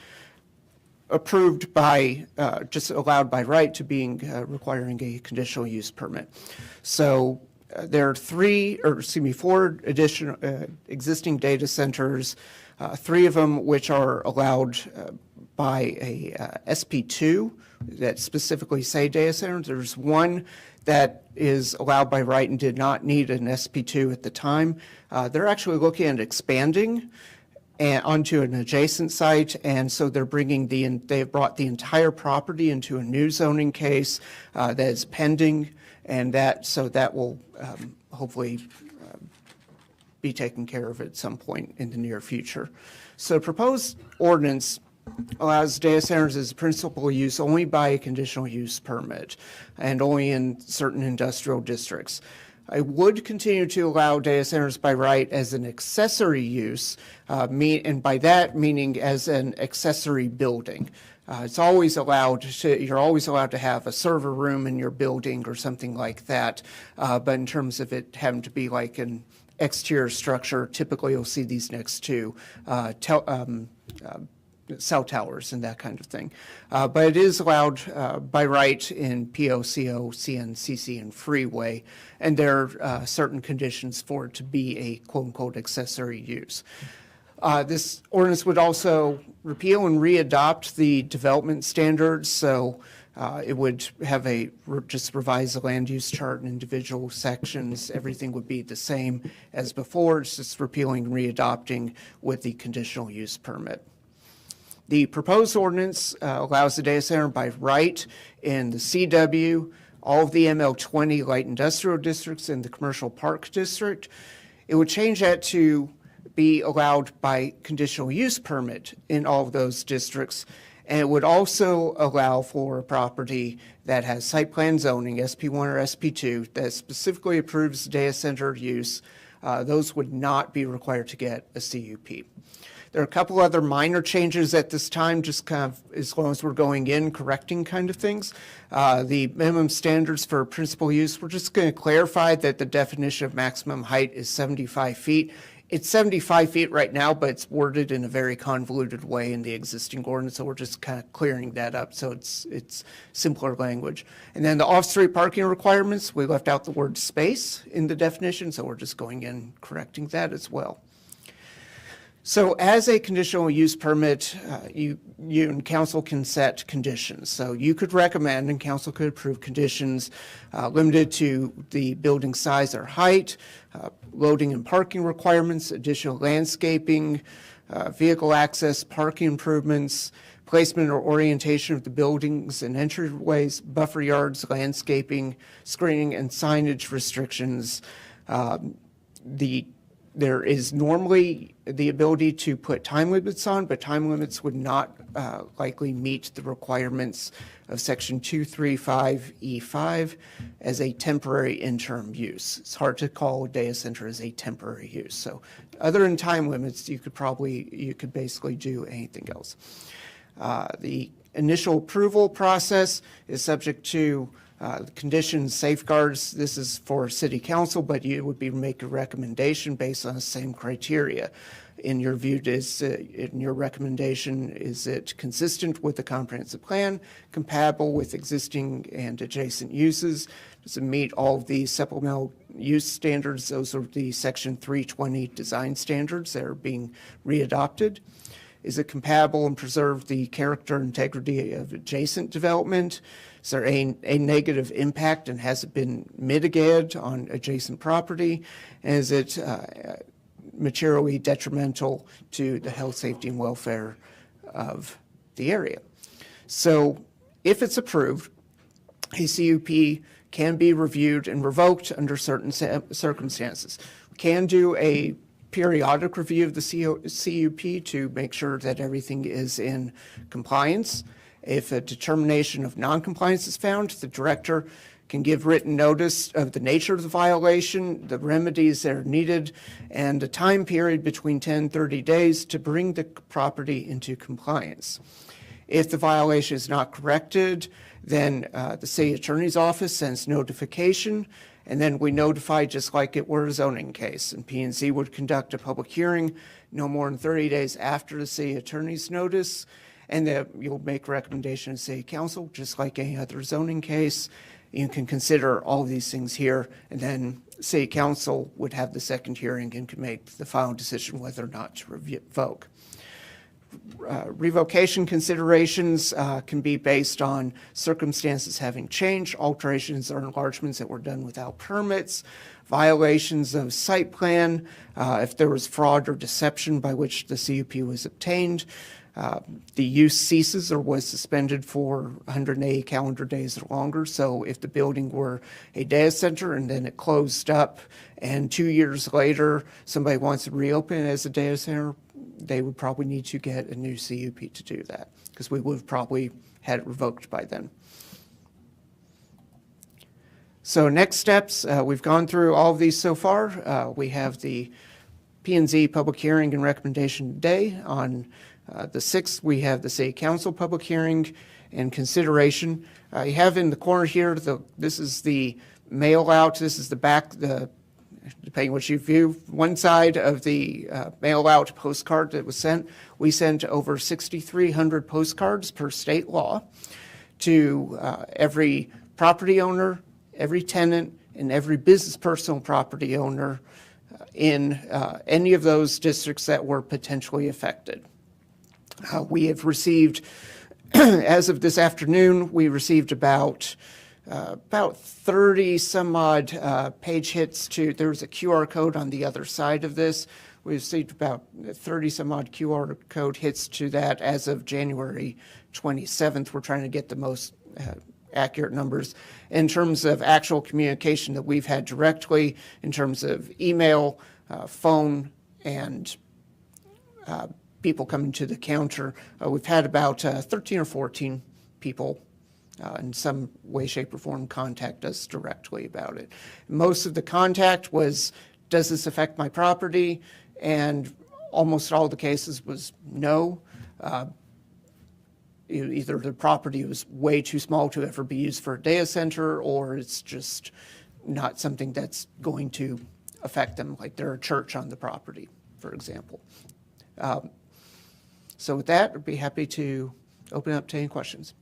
approved by, just allowed by right to being requiring a conditional use permit. So there are 4 additional existing data centers, 3 of them which are allowed by a SP2 that specifically say data centers. There's 1 that is allowed by right and did not need an SP2 at the time. They're actually looking at expanding onto an adjacent site, and so they're they've brought the entire property into a new zoning case that is pending, and that will hopefully be taken care of at some point in the near future. So proposed ordinance allows data centers as principal use only by a conditional use permit and only in certain industrial districts. I would continue to allow data centers by right as an accessory use, and by that meaning as an accessory building. It's always allowed you're always allowed to have a server room in your building or something like that. But in terms of it having to be like an exterior structure, typically you'll see these next to cell towers and that kind of thing. But it is allowed by right in POCO, CNCC, and freeway, and there are certain conditions for it to be a quote-unquote accessory use. This ordinance would also repeal and readopt the development standards, so it would have just revise the land use chart in individual sections. Everything would be the same as before. It's just repealing and readopting with the conditional use permit. The proposed ordinance allows the data center by right in the CW, all of the ML20 light industrial districts, and the commercial park district. It would change that to be allowed by conditional use permit in all of those districts. And it would also allow for a property that has site plan zoning, SP1 or SP2, that specifically approves data center use. Those would not be required to get a CUP. There are a couple other minor changes at this time, just kind of as long as we're going in, correcting kind of things. The minimum standards for principal use, we're just going to clarify that the definition of maximum height is 75 feet. It's 75 feet right now, but it's worded in a very convoluted way in the existing ordinance, so we're just kind of clearing that up so it's simpler language. And then the off-street parking requirements, we left out the word space in the definition, so we're just going in correcting that as well. So as a conditional use permit, you and council can set conditions. So you could recommend and council could approve conditions limited to the building size or height, loading and parking requirements, additional landscaping, vehicle access, parking improvements, placement or orientation of the buildings and entryways, buffer yards, landscaping, screening, and signage restrictions. There is normally the ability to put time limits on, but time limits would not likely meet the requirements of Section 235E5 as a temporary interim use. It's hard to call a data center as a temporary use. So other than time limits, you could basically do anything else. The initial approval process is subject to conditions, safeguards. This is for city council, but you would be making a recommendation based on the same criteria. In your view, in your recommendation, is it consistent with the comprehensive plan, compatible with existing and adjacent uses? Does it meet all of the supplemental use standards? Those are the Section 320 design standards that are being readopted. Is it compatible and preserve the character and integrity of adjacent development? Is there a negative impact and has it been mitigated on adjacent property? And is it materially detrimental to the health, safety, and welfare of the area? So if it's approved, a CUP can be reviewed and revoked under certain circumstances. We can do a periodic review of the CUP to make sure that everything is in compliance. If a determination of noncompliance is found, the director can give written notice of the nature of the violation, the remedies that are needed, and a time period between 10 and 30 days to bring the property into compliance. If the violation is not corrected, then the city attorney's office sends notification, and then we notify just like it were a zoning case. And P&Z would conduct a public hearing no more than 30 days after the city attorney's notice, and you'll make a recommendation to city council, just like any other zoning case. You can consider all of these things here, and then city council would have the second hearing and could make the final decision whether or not to revoke. Revocation considerations can be based on circumstances having changed, alterations or enlargements that were done without permits, violations of site plan, if there was fraud or deception by which the CUP was obtained, the use ceases or was suspended for 180 calendar days or longer. So if the building were a data center and then it closed up and 2 years later somebody wants to reopen it as a data center, they would probably need to get a new CUP to do that because we would have probably had it revoked by then. So next steps, we've gone through all of these so far. We have the P&Z public hearing and recommendation today. On the 6th, we have the City Council public hearing and consideration. You have in the corner here, this is the mail out, this is the back, depending what you view, one side of the mail out postcard that was sent. We sent over 6,300 postcards per state law to every property owner, every tenant, and every business personal property owner in any of those districts that were potentially affected. We have received, as of this afternoon, we received about 30 some odd page hits to, there's a QR code on the other side of this. We received about 30 some odd QR code hits to that as of January 27th. We're trying to get the most accurate numbers. In terms of actual communication that we've had directly, in terms of email, phone, and people coming to the counter, we've had about 13 or 14 people in some way, shape, or form contact us directly about it. Most of the contact was, does this affect my property? And almost all the cases was no. Either the property was way too small to ever be used for a data center, or it's just not something that's going to affect them, like they're a church on the property, for example. So with that, I'd be happy to open up to any questions.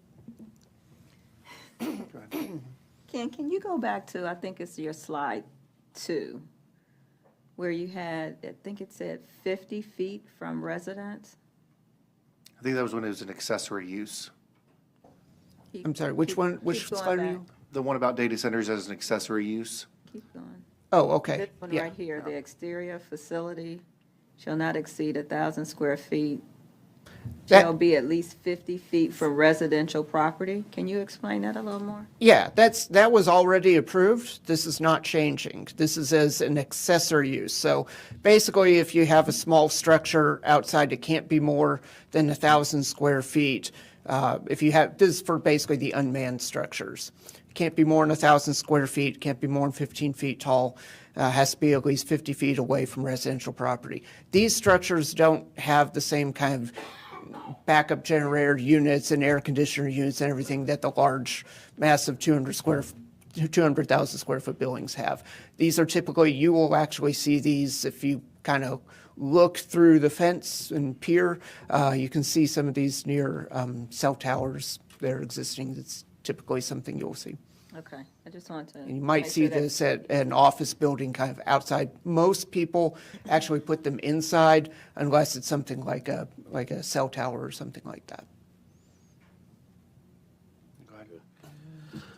Ken, can you go back to, I think it's your slide 2, where you had, I think it said 50 feet from residence? I think that was when it was an accessory use. I'm sorry, which one, which keep going slide are back. you? The one about data centers as an accessory use. Keep going. Oh, okay, This one yeah. right here, the exterior facility shall not exceed 1,000 square feet. That- Shall be at least 50 feet from residential property. Can you explain that a little more? Yeah, that was already approved. This is not changing. This is as an accessory use. So basically, if you have a small structure outside, it can't be more than 1,000 square feet. If you have, this is for basically the unmanned structures. It can't be more than 1,000 square feet, can't be more than 15 feet tall, has to be at least 50 feet away from residential property. These structures don't have the same kind of backup generator units and air conditioner units and everything that the large, massive 200,000 square foot buildings have. These are typically, you will actually see these if you kind of look through the fence and peer. You can see some of these near cell towers that are existing. It's typically something you'll see. Okay, I just wanted to. And you might make see sure that- this at an office building kind of outside. Most people actually put them inside unless it's something like a cell tower or something like that.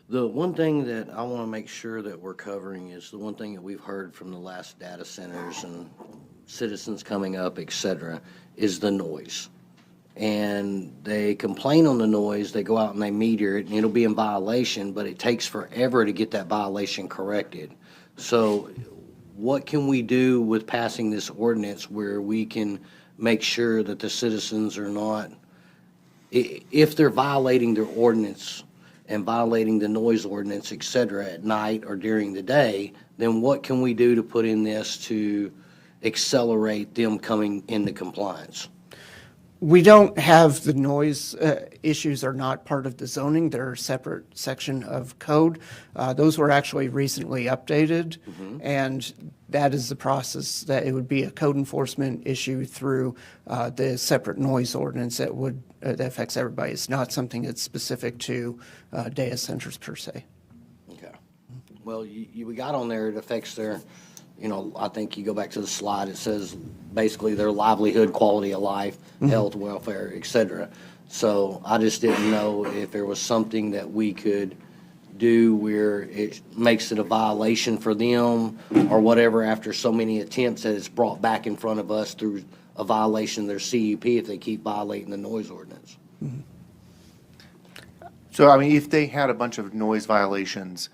The one thing that I want to make sure that we're covering is the one thing that we've heard from the last data centers and citizens coming up, et cetera, is the noise. And they complain on the noise, they go out and they meter it, and it'll be in violation, but it takes forever to get that violation corrected. So what can we do with passing this ordinance where we can make sure that the citizens are not, if they're violating their ordinance and violating the noise ordinance, et cetera, at night or during the day, then what can we do to put in this to accelerate them coming into compliance? We don't have the noise issues are not part of the zoning. They're a separate section of code. Those were actually recently updated, and that is the process that it would be a code enforcement issue through the separate noise ordinance that would that affects everybody. It's not something that's specific to data centers per se. Okay. Well, we got on there, it affects their, I think you go back to the slide, it says basically their livelihood, quality of life, health, welfare, et cetera. So I just didn't know if there was something that we could do where it makes it a violation for them or whatever after so many attempts that it's brought back in front of us through a violation of their CUP if they keep violating the noise ordinance. So, I mean, if they had a bunch of noise violations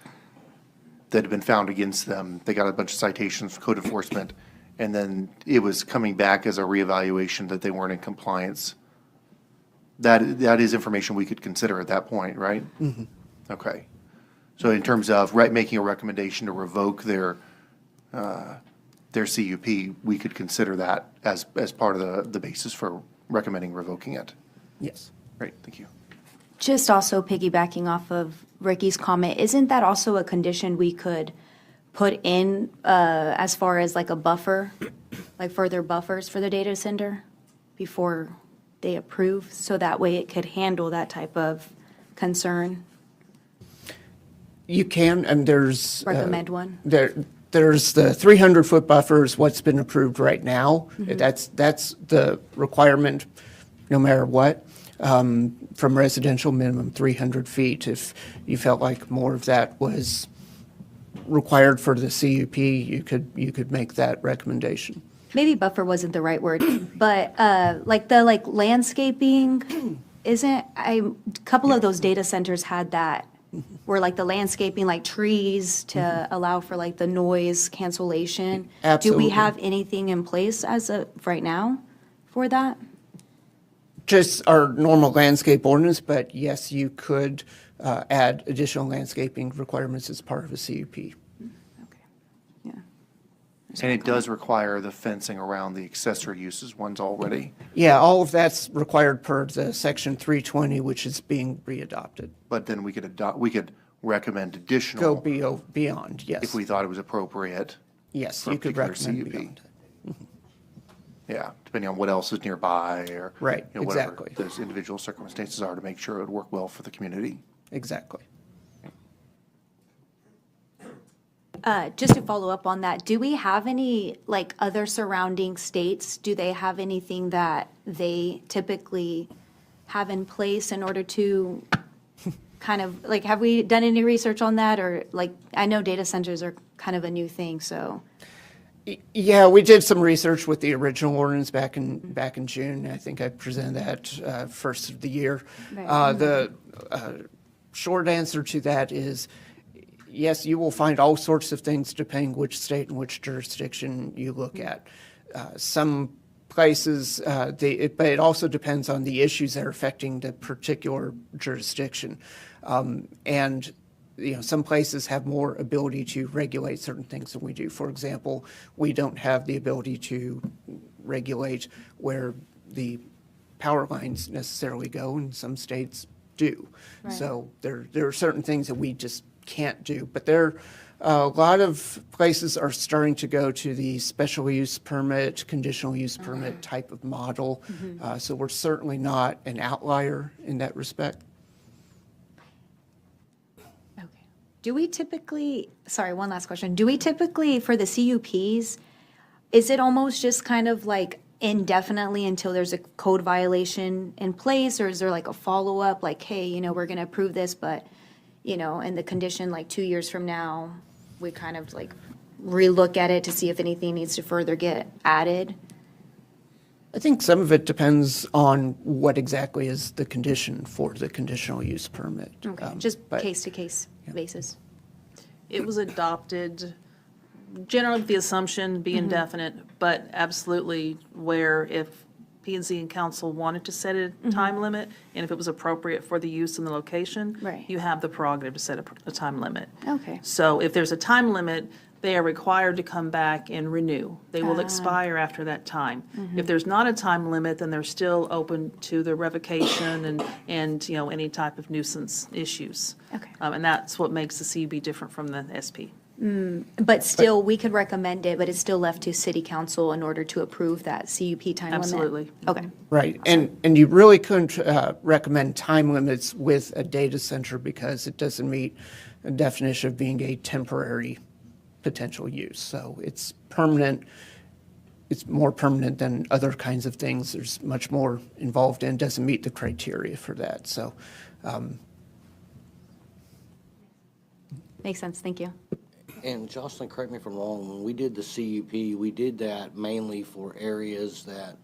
that had been found against them, they got a bunch of citations for code enforcement, and then it was coming back as a reevaluation that they weren't in compliance, that is information we could consider at that point, right? Okay. So in terms of making a recommendation to revoke their CUP, we could consider that as part of the basis for recommending revoking it. Yes. Great, thank you. Just also piggybacking off of Ricky's comment, isn't that also a condition we could put in as far as like a buffer, like further buffers for the data center before they approve? So that way it could handle that type of concern, You can, and there's. recommend one? There's the 300-foot buffer is what's been approved right now. That's the requirement, no matter what, from residential minimum 300 feet. If you felt like more of that was required for the CUP, you could make that recommendation. Maybe buffer wasn't the right word, but like the landscaping isn't, a couple of those data centers had that, where like the landscaping, like trees to allow for like the noise cancellation. Do Absolutely. we have anything in place as of right now for that? Just our normal landscape ordinance, but yes, you could add additional landscaping requirements as part of a CUP. Okay, yeah. And it does require the fencing around the accessory uses ones already, Yeah, all of that's required per the Section 320, which is being readopted. but then we could recommend Go additional beyond, yes. if we thought it was appropriate. Yes, for a you could particular recommend CUP. beyond. Yeah, depending on what else is nearby or. Right, whatever exactly. those individual circumstances are to make sure it would work well for the community. Exactly. Just to follow up on that, do we have any, like, other surrounding states? Do they have anything that they typically have in place in order to kind of, like, have we done any research on that? Or, like, I know data centers are kind of a new thing, so. Yeah, we did some research with the original ordinance back in June. I think I presented that first of the year. Right. The short answer to that is, yes, you will find all sorts of things depending which state and which jurisdiction you look at. Some places, but it also depends on the issues that are affecting the particular jurisdiction. And some places have more ability to regulate certain things than we do. For example, we don't have the ability to regulate where the power lines necessarily go, and some states do. Right. So there are certain things that we just can't do. But a lot of places are starting to go to the special use permit, conditional use permit type of model. So we're certainly not an outlier in that respect. Do we typically, sorry, one last question. Do we typically, for the CUPs, is it almost just kind of like indefinitely until there's a code violation in place? Or is there like a follow-up, like, hey, we're going to approve this, but, in the condition, like 2 years from now, we kind of like relook at it to see if anything needs to further get added? I think some of it depends on what exactly is the condition for the conditional use permit. Okay, just but- case-to-case basis. It was adopted, generally with the assumption be indefinite, but absolutely where if P and Z and council wanted to set a time limit, and if it was appropriate for the use and the location, Right. you have the prerogative to set a time limit. Okay. So if there's a time limit, they are required to come back and renew. They will expire after that time. If there's not a time limit, then they're still open to the revocation and any type of nuisance issues. Okay. And that's what makes the CUB different from the SP. But still, we could recommend it, but it's still left to city council in order to approve that CUP time limit? Absolutely. Okay. Right, and you really couldn't recommend time limits with a data center because it doesn't meet a definition of being a temporary potential use. So it's permanent, it's more permanent than other kinds of things. There's much more involved in, doesn't meet the criteria for that, so. Makes sense, thank you. And Jocelyn, correct me if I'm wrong, when we did the CUP, we did that mainly for areas that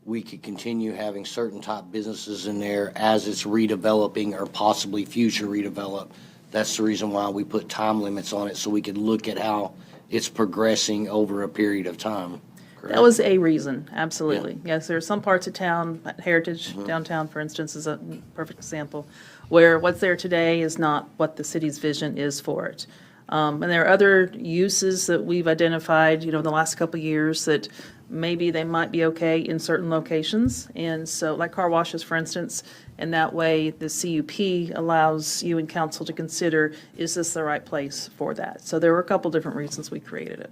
we could continue having certain type businesses in there as it's redeveloping or possibly future redevelop. That's the reason why we put time limits on it, so we could look at how it's progressing over a period of time. That was a reason, absolutely. Yes, there are some parts of town, Heritage downtown, for instance, is a perfect example, where what's there today is not what the city's vision is for it. And there are other uses that we've identified, in the last couple of years that maybe they might be okay in certain locations. And so, like car washes, for instance, and that way the CUP allows you and council to consider, is this the right place for that? So there were a couple different reasons we created it.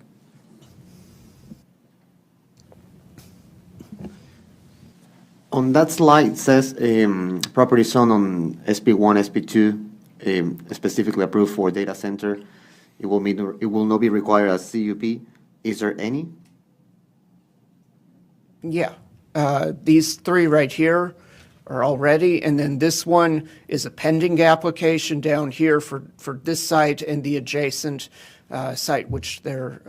On that slide, it says property zone on SP1, SP2, specifically approved for data center. It will not be required as CUP. Is there any? Yeah, these three right here are already, and then this one is a pending application down here for this site and the adjacent site, which they're,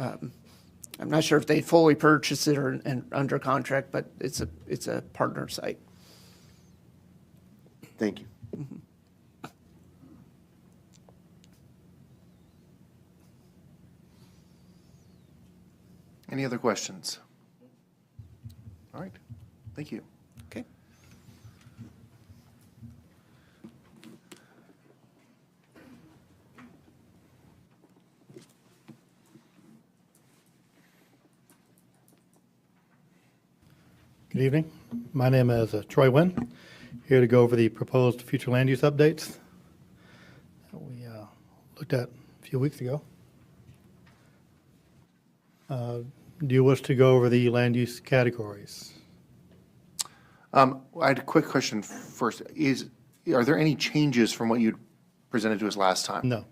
I'm not sure if they fully purchased it or and under contract, but it's a partner site. Thank you. Any other questions? All right, thank you. Okay. Good evening. My name is Troy Wynn, here to go over the proposed future land use updates that we looked at a few weeks ago. Do you wish to go over the land use categories? I had a quick question first. Are there any changes from what you presented to us last time? No.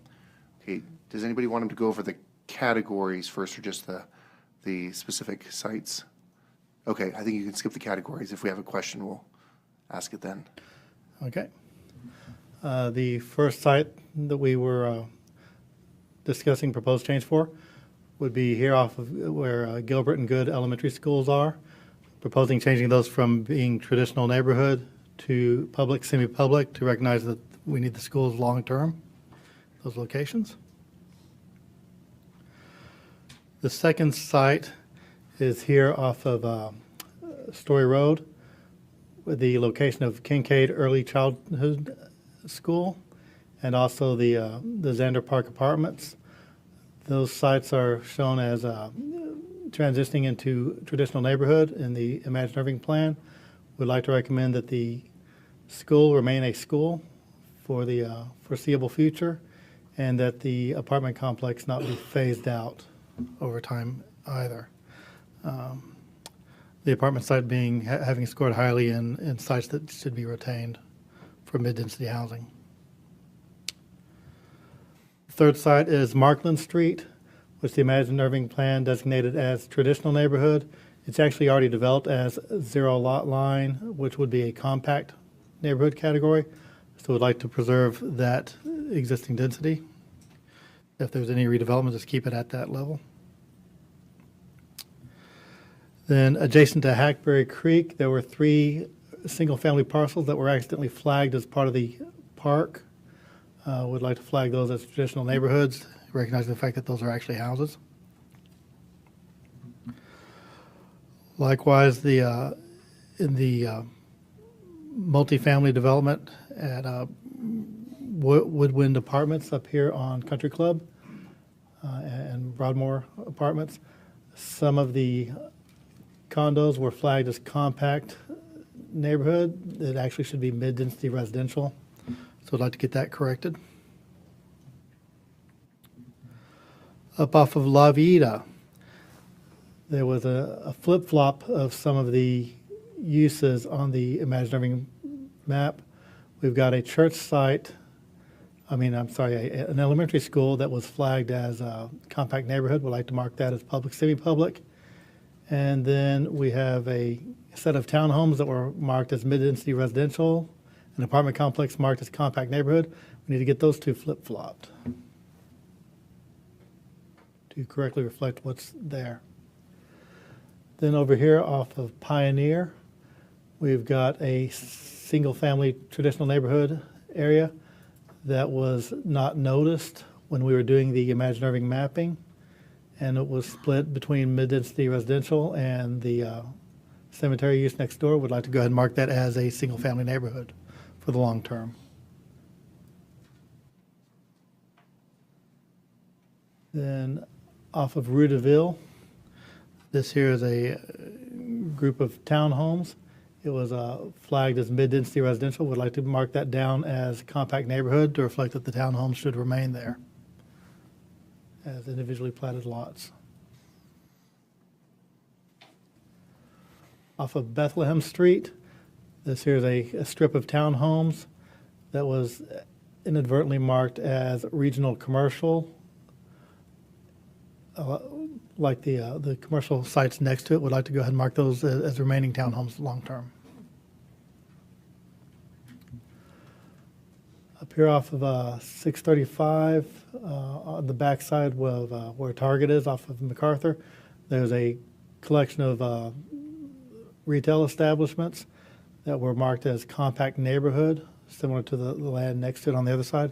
Okay, does anybody want him to go over the categories first or just the specific sites? Okay, I think you can skip the categories. If we have a question, we'll ask it then. Okay. The first site that we were discussing proposed change for would be here off of where Gilbert and Good elementary schools are. Proposing changing those from being traditional neighborhood to public, semi-public, to recognize that we need the schools long-term, those locations. The second site is here off of Story Road, with the location of Kincaid Early Childhood School, and also the Xander Park Apartments. Those sites are shown as transitioning into traditional neighborhood in the Imagine Irving plan. We'd like to recommend that the school remain a school for the foreseeable future, and that the apartment complex not be phased out over time either. The apartment site being having scored highly in sites that should be retained for mid-density housing. Third site is Markland Street, which the Imagine Irving plan designated as traditional neighborhood. It's actually already developed as zero lot line, which would be a compact neighborhood category. So we'd like to preserve that existing density. If there's any redevelopment, just keep it at that level. Then adjacent to Hackberry Creek, there were 3 single-family parcels that were accidentally flagged as part of the park. Would like to flag those as traditional neighborhoods, recognizing the fact that those are actually houses. Likewise, in the multifamily development at Woodwind Apartments up here on Country Club and Broadmoor Apartments, some of the condos were flagged as compact neighborhood. It actually should be mid-density residential. So I'd like to get that corrected. Up off of La Vida, there was a flip-flop of some of the uses on the Imagine Irving map. We've got a church site, an elementary school that was flagged as a compact neighborhood. We'd like to mark that as public, semi-public. And then we have a set of townhomes that were marked as mid-density residential, an apartment complex marked as compact neighborhood. We need to get those two flip-flopped to correctly reflect what's there. Then over here off of Pioneer, we've got a single-family traditional neighborhood area that was not noticed when we were doing the Imagine Irving mapping. and it was split between mid-density residential and the cemetery use next door. Would like to go ahead and mark that as a single-family neighborhood for the long term. Then off of Rue de Ville, this here is a group of townhomes. It was flagged as mid-density residential. Would like to mark that down as compact neighborhood to reflect that the townhomes should remain there as individually platted lots. Off of Bethlehem Street, this here is a strip of townhomes that was inadvertently marked as regional commercial. Like the commercial sites next to it, would like to go ahead and mark those as remaining townhomes long-term. Up here off of 635, on the backside of where Target is, off of MacArthur, there's a collection of retail establishments that were marked as compact neighborhood, similar to the land next to it on the other side.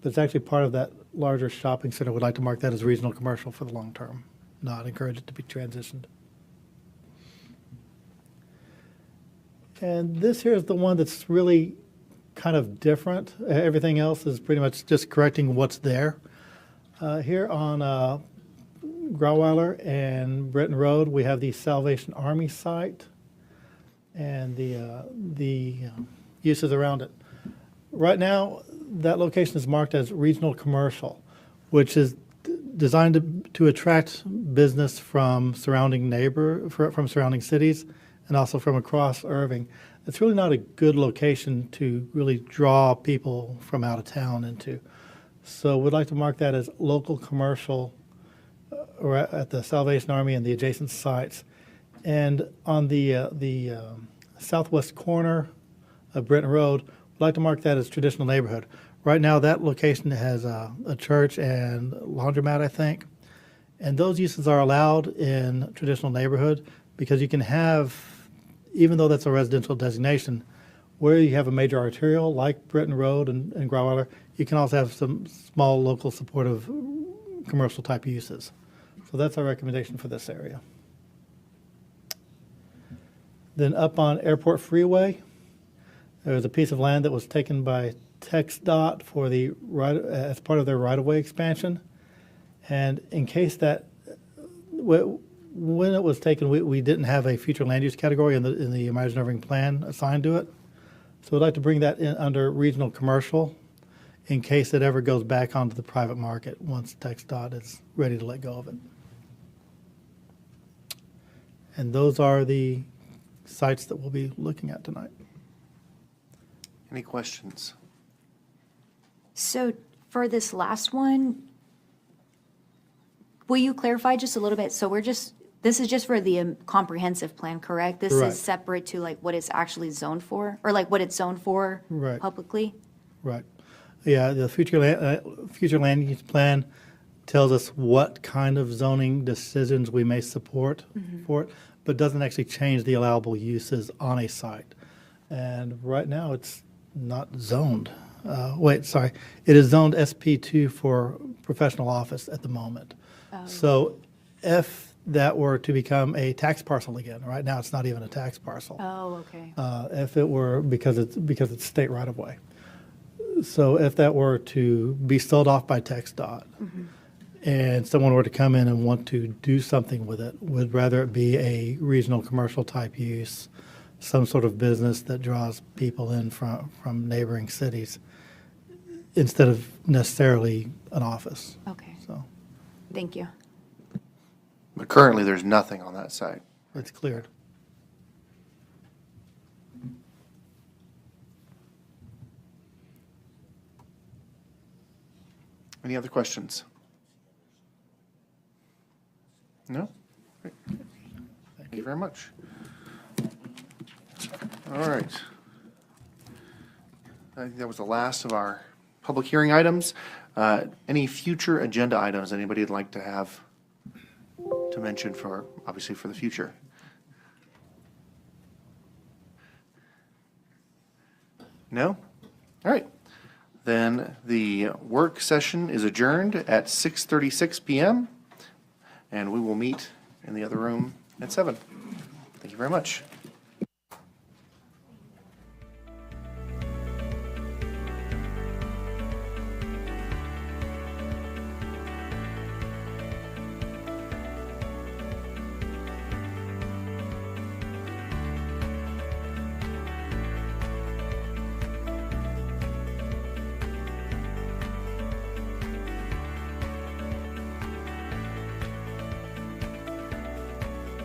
But it's actually part of that larger shopping center. Would like to mark that as regional commercial for the long term, not encourage it to be transitioned. And this here is the one that's really kind of different. Everything else is pretty much just correcting what's there. Here on Grauweiler and Britton Road, we have the Salvation Army site and the uses around it. Right now, that location is marked as regional commercial, which is designed to attract business from surrounding cities and also from across Irving. It's really not a good location to really draw people from out of town into. So we'd like to mark that as local commercial or at the Salvation Army and the adjacent sites. And on the southwest corner of Britton Road, we'd like to mark that as traditional neighborhood. Right now, that location has a church and laundromat, I think. And those uses are allowed in traditional neighborhood because you can have, even though that's a residential designation, where you have a major arterial like Britton Road and Grauweiler, you can also have some small local supportive commercial type uses. So that's our recommendation for this area. Then up on Airport Freeway, there's a piece of land that was taken by TxDOT for as part of their right-of-way expansion. And in case that, when it was taken, we didn't have a future land use category in the Imagine Irving plan assigned to it. So we'd like to bring that in under regional commercial in case it ever goes back onto the private market once TxDOT is ready to let go of it. And those are the sites that we'll be looking at tonight. Any questions? So for this last one, will you clarify just a little bit? So this is just for the comprehensive plan, correct? This Right. is separate to like what it's actually zoned for, or like what it's zoned for Right. publicly? Right. Yeah, the future land use plan tells us what kind of zoning decisions we may support for it, but doesn't actually change the allowable uses on a site. And right now, it's not zoned. It is zoned SP2 for professional office at the moment. So if that were to become a tax parcel again, right now it's not even a tax parcel. Oh, okay. If it were, because it's state right of way. So if that were to be sold off by TxDOT and someone were to come in and want to do something with it, would rather it be a regional commercial type use, some sort of business that draws people in from neighboring cities instead of necessarily an office. Okay, So thank you. But currently, there's nothing on that site. it's cleared. Any other questions? No? Great. Thank you very much. All right. I think that was the last of our public hearing items. Any future agenda items anybody would like to have to mention obviously for the future? No? All right. Then the work session is adjourned at 6:36 p.m. and we will meet in the other room at 7. Thank you very much.